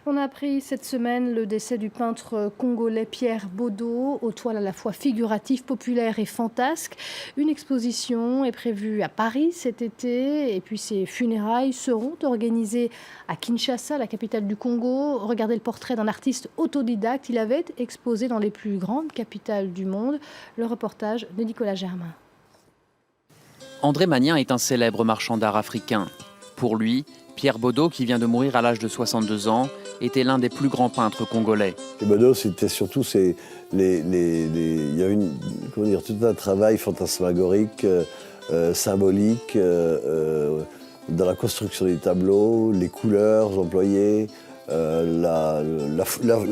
On a appris cette semaine le décès du peintre congolais Pierre Bodo, aux toiles à la fois figuratives, populaires et fantasques. Une exposition est prévue à Paris cet été et puis ses funérailles seront organisées à Kinshasa, la capitale du Congo. Regardez le portrait d'un artiste autodidacte. Il avait exposé dans les plus grandes capitales du monde. Le reportage de Nicolas Germain. André Magnien est un célèbre marchand d'art africain. Pour lui, Pierre Bodo, qui vient de mourir à l'âge de 62 ans, était l'un des plus grands peintres congolais. Et Bodo, c'était surtout il y a tout un travail fantasmagorique, symbolique, dans la construction des tableaux, les couleurs employées, la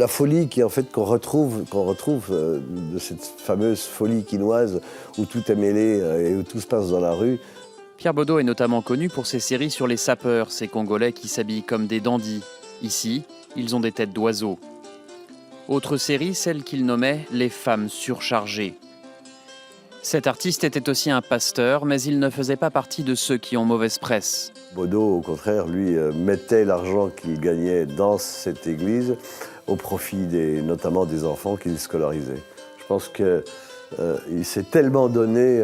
folie qu'on retrouve de cette fameuse folie quinoise où tout est mêlé et où tout se passe dans la rue. Pierre Bodo est notamment connu pour ses séries sur les sapeurs, ces Congolais qui s'habillent comme des dandys. Ici, ils ont des têtes d'oiseaux. Autre série, celle qu'il nommait « Les femmes surchargées ». Cet artiste était aussi un pasteur, mais il ne faisait pas partie de ceux qui ont mauvaise presse. Bodo, au contraire, lui, mettait l'argent qu'il gagnait dans cette église au profit notamment des enfants qu'il scolarisait. Je pense qu'il s'est tellement donné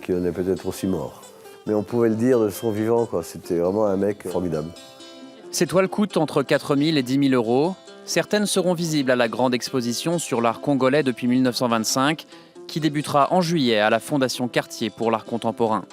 qu'il en est peut-être aussi mort. Mais on pouvait le dire de son vivant, quoi. C'était vraiment un mec formidable. Ces toiles coûtent entre 4 000 et 10 000 euros. Certaines seront visibles à la grande exposition sur l'art congolais depuis 1925, qui débutera en juillet à la Fondation Cartier pour l'art contemporain.